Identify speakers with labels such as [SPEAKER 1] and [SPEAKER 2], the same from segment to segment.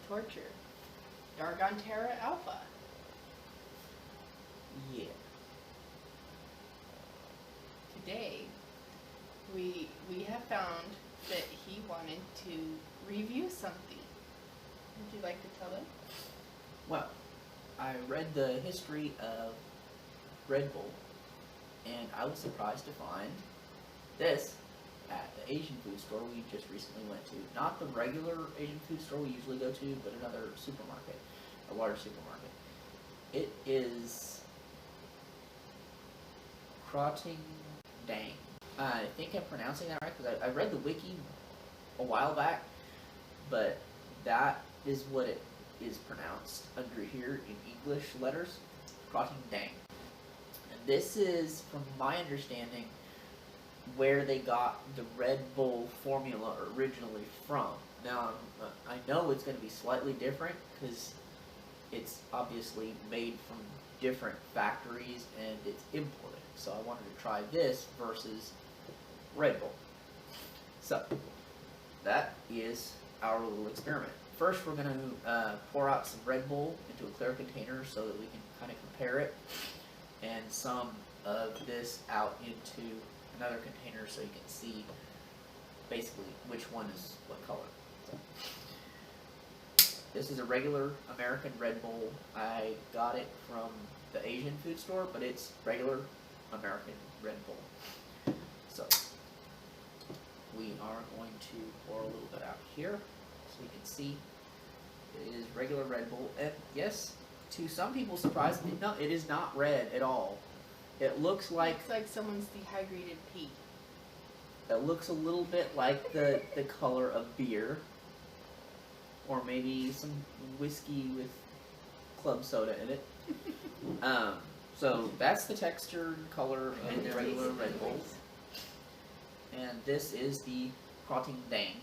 [SPEAKER 1] torture. Dargon Terra Alpha.
[SPEAKER 2] Yeah.
[SPEAKER 1] Today, we have found that he wanted to review something. Would you like to tell him?
[SPEAKER 2] Well, I read the history of Red Bull, and I was surprised to find this at the Asian food store we just recently went to. Not the regular Asian food store we usually go to, but another supermarket, a large supermarket. It is Krating Daeng. I think I'm pronouncing that right, because I read the wiki a while back, but that is what it is pronounced under here in English letters, Krating Daeng. And this is, from my understanding, where they got the Red Bull formula originally from. Now, I know it's going to be slightly different because it's obviously made from different factories and it's imported. So I wanted to try this versus Red Bull. So that is our little experiment. First, we're going to pour out some Red Bull into a clear container so that we can kind of compare it, and some of this out into another container so you can see basically which one is what color. So, this is a regular American Red Bull. I got it from the Asian food store, but it's regular American Red Bull. So we are going to pour a little bit out here so you can see it is regular Red Bull. And yes, to some people's surprise, no, it is not red at all. It looks like
[SPEAKER 1] someone's dehydrated pee.
[SPEAKER 2] It looks a little bit like the color of beer, or maybe some whiskey with club soda in it. So that's the texture and color of the regular Red Bull. And this is the Krating Daeng.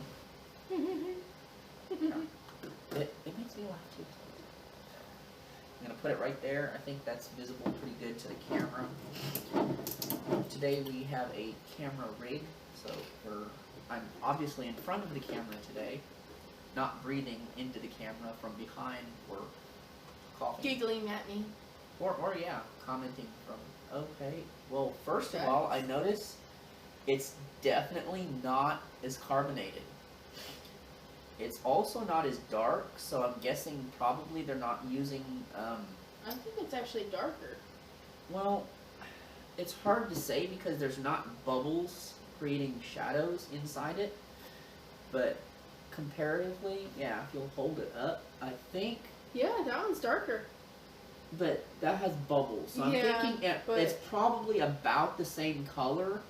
[SPEAKER 2] It makes me laugh too. I'm going to put it right there. I think that's visible pretty good to the camera. Today we have a camera rig, so I'm obviously in front of the camera today, not breathing into the camera from behind or coughing.
[SPEAKER 1] Giggling at me.
[SPEAKER 2] Or yeah, commenting from, okay. Well, first of all, I notice it's definitely not as carbonated. It's also not as dark, so I'm guessing probably they're not using,
[SPEAKER 1] I think it's actually darker.
[SPEAKER 2] Well, it's hard to say because there's not bubbles creating shadows inside it, but comparatively, yeah, if you'll hold it up, I think...
[SPEAKER 1] Yeah, that one's darker.
[SPEAKER 2] But that has bubbles, so I'm thinking it's probably about the same color,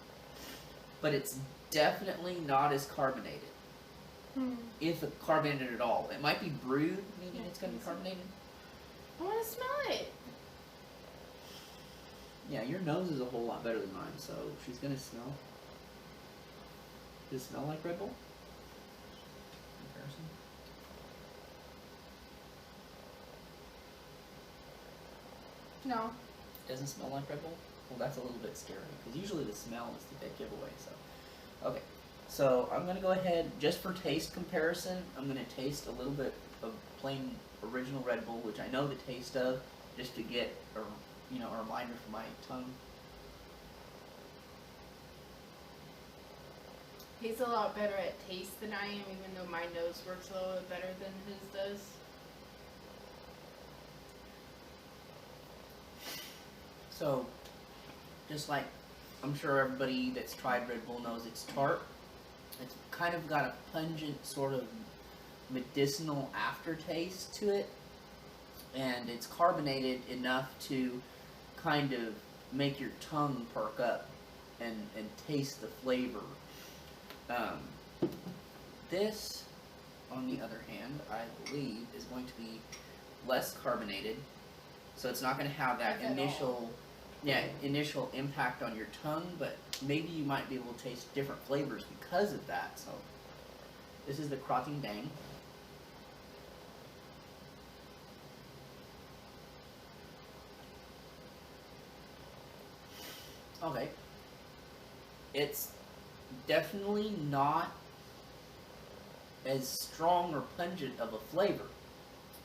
[SPEAKER 2] but it's definitely not as carbonated. If it's carbonated at all. It might be brewed, meaning it's going to be carbonated.
[SPEAKER 1] I want to smell it.
[SPEAKER 2] Yeah, your nose is a whole lot better than mine, so she's going to smell. Does it smell like Red Bull? Comparison.
[SPEAKER 1] No.
[SPEAKER 2] Doesn't smell like Red Bull? Well, that's a little bit scary, because usually the smell is the big giveaway, so. Okay, so I'm going to go ahead, just for taste comparison, I'm going to taste a little bit of plain original Red Bull, which I know the taste of, just to get a reminder for my tongue.
[SPEAKER 1] He's a lot better at taste than I am, even though my nose works a little bit better than his does.
[SPEAKER 2] So, just like I'm sure everybody that's tried Red Bull knows, it's tart. It's kind of got a pungent sort of medicinal aftertaste to it, and it's carbonated enough to kind of make your tongue perk up and taste the flavor. This, on the other hand, I believe is going to be less carbonated, so it's not going to have that initial impact on your tongue, but maybe you might be able to taste different flavors because of that. So this is the Krating Daeng. Okay. It's definitely not as strong or pungent of a flavor.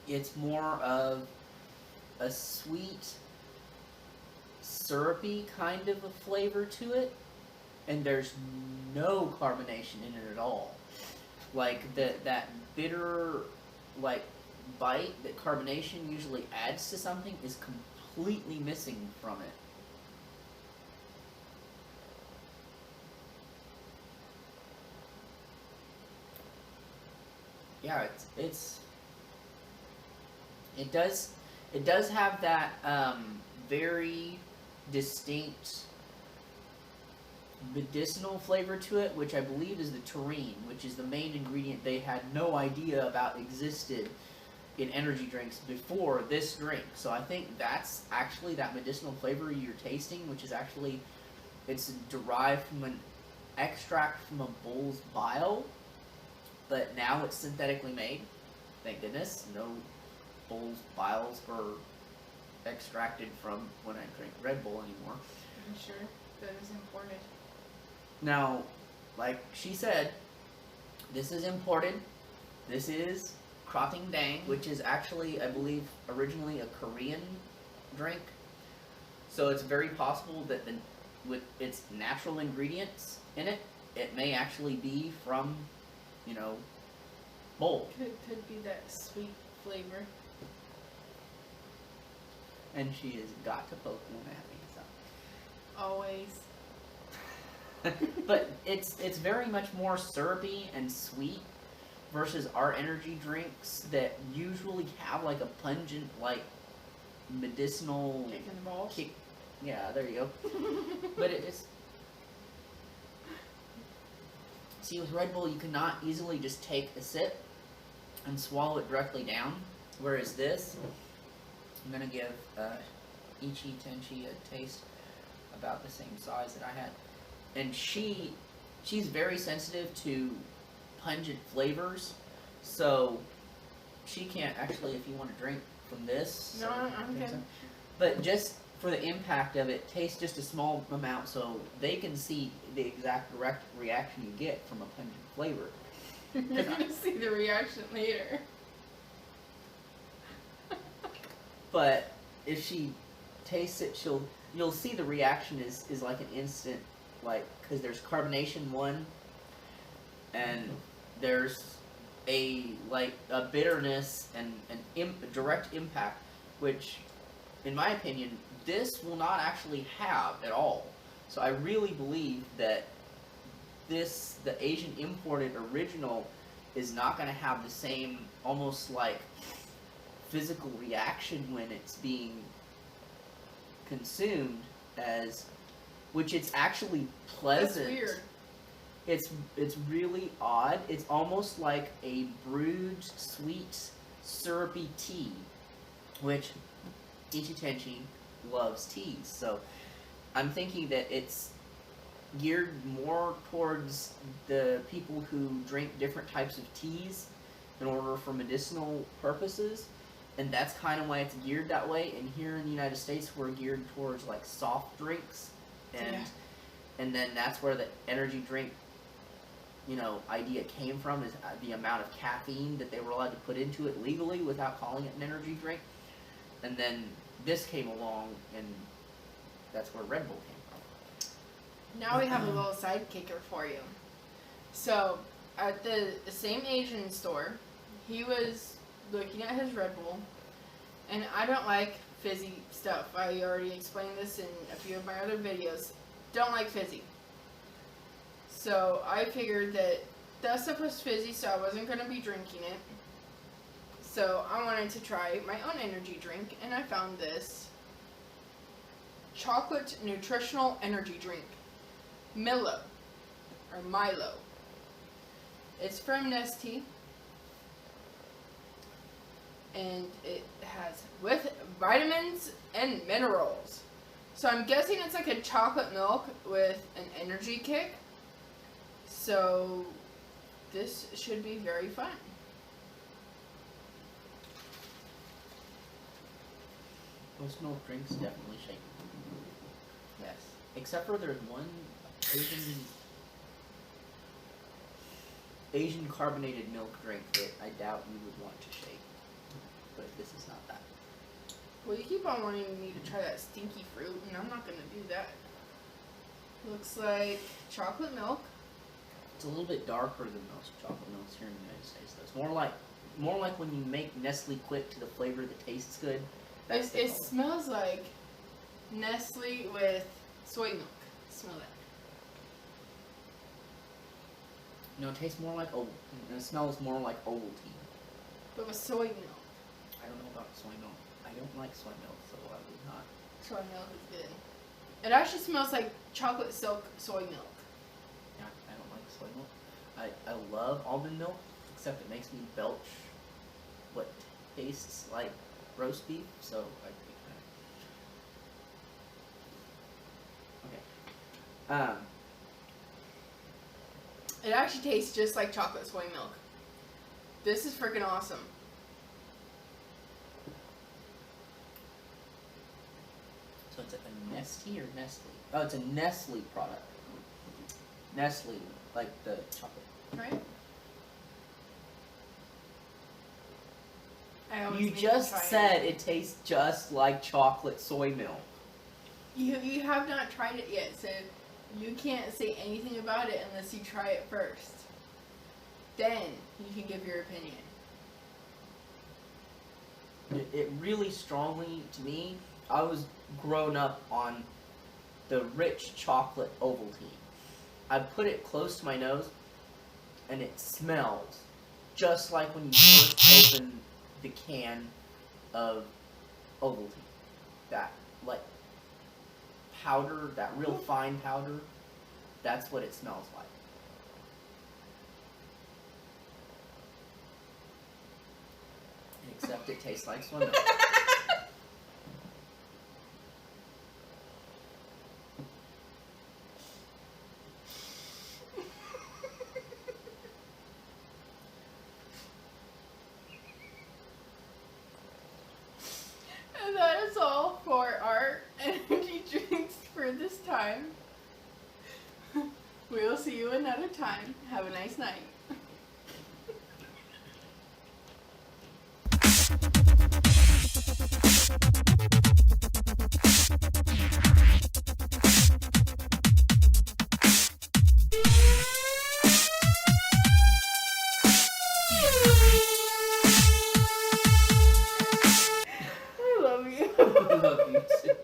[SPEAKER 2] it's more of a sweet, syrupy kind of a flavor to it, and there's no carbonation in it at all. Like that bitter, like bite that carbonation usually adds to something is completely missing from it. Yeah, it does have that very distinct medicinal flavor to it, which I believe is the taurine, which is the main ingredient they had no idea about existed in energy drinks before this drink. So I think that's actually that medicinal flavor you're tasting, which is actually, it's derived from an extract from a bull's bile, but now it's synthetically made. Thank goodness, no bull's biles are extracted from when I drink Red Bull anymore.
[SPEAKER 1] I'm sure that is imported.
[SPEAKER 2] Now, like she said, this is imported. This is Krating Daeng, which is actually, I believe, originally a Korean drink. So it's very possible that with its natural ingredients in it, it may actually be from, Bull.
[SPEAKER 1] Could be that sweet flavor.
[SPEAKER 2] And she has got to poke one at me, so.
[SPEAKER 1] Always.
[SPEAKER 2] But it's very much more syrupy and sweet versus our energy drinks that usually have like a pungent, like medicinal
[SPEAKER 1] Kick in the balls.
[SPEAKER 2] kick. Yeah, there you go. But it's see, with Red Bull you cannot easily just take a sip and swallow it directly down. Whereas this, I'm gonna give EcchiTenshi a taste about the same size that I had. And she's very sensitive to pungent flavors, so she can't actually, if you want to drink from this.
[SPEAKER 1] No, I'm good.
[SPEAKER 2] But just for the impact of it, taste just a small amount so they can see the exact direct reaction you get from a pungent flavor.
[SPEAKER 1] You're gonna see the reaction later.
[SPEAKER 2] But if she tastes it, you'll see the reaction is like an instant, like, because there's carbonation one, and there's a bitterness and a direct impact, which, in my opinion, this will not actually have at all. So I really believe that the Asian imported original is not going to have the same almost like physical reaction when it's being consumed as, which it's actually pleasant.
[SPEAKER 1] That's weird.
[SPEAKER 2] It's really odd. It's almost like a brewed, sweet, syrupy tea, which EcchiTenshi loves teas. So I'm thinking that it's geared more towards the people who drink different types of teas in order for medicinal purposes. And that's kind of why it's geared that way. And here in the United States, we're geared towards like soft drinks, and then that's where the energy drink, idea came from, is the amount of caffeine that they were allowed to put into it legally without calling it an energy drink. And then this came along, and that's where Red Bull came from.
[SPEAKER 1] Now we have a little sidekicker for you. So, at the same Asian store, he was looking at his Red Bull, and I don't like fizzy stuff. I already explained this in a few of my other videos. Don't like fizzy. So I figured that stuff was fizzy, so I wasn't going to be drinking it. So I wanted to try my own energy drink, and I found this chocolate nutritional energy drink, Milo. It's from Nestea, and it has with vitamins and minerals. So I'm guessing it's like a chocolate milk with an energy kick. So this should be very fun.
[SPEAKER 2] Most milk drinks definitely shake.
[SPEAKER 1] Yes.
[SPEAKER 2] Except for there's one Asian carbonated milk drink that I doubt you would want to shake. but this is not that.
[SPEAKER 1] Well, you keep on wanting me to try that stinky fruit, and I'm not gonna do that. Looks like chocolate milk.
[SPEAKER 2] It's a little bit darker than most chocolate milks here in the United States. Though. It's more like when you make Nestle Quick to the flavor that tastes good.
[SPEAKER 1] It smells like Nestle with soy milk. Smell that.
[SPEAKER 2] No, it tastes more like old. It smells more like Ovaltine.
[SPEAKER 1] But with soy milk.
[SPEAKER 2] I don't know about soy milk. I don't like soy milk, so I would not.
[SPEAKER 1] Soy milk is good. It actually smells like chocolate silk soy milk.
[SPEAKER 2] Yeah, I don't like soy milk. I love almond milk, except it makes me belch what tastes like roast beef, so I okay.
[SPEAKER 1] It actually tastes just like chocolate soy milk. This is freaking awesome.
[SPEAKER 2] So it's a Nestle or Nestle? Oh, it's a Nestle product. Nestle, like the chocolate.
[SPEAKER 1] Right?
[SPEAKER 2] You just said it tastes just like chocolate soy milk.
[SPEAKER 1] You have not tried it yet, so you can't say anything about it unless you try it first. Then you can give your opinion.
[SPEAKER 2] It really strongly, to me, I was grown up on the rich chocolate Ovaltine. I put it close to my nose, and it smells just like when you first open the can of Ovaltine. That, like, powder, that real fine powder, that's what it smells like. Except it tastes like soy milk.
[SPEAKER 1] And that is all for our energy drinks for this time. We will see you another time. Have a nice night. I love you.
[SPEAKER 2] I love you too.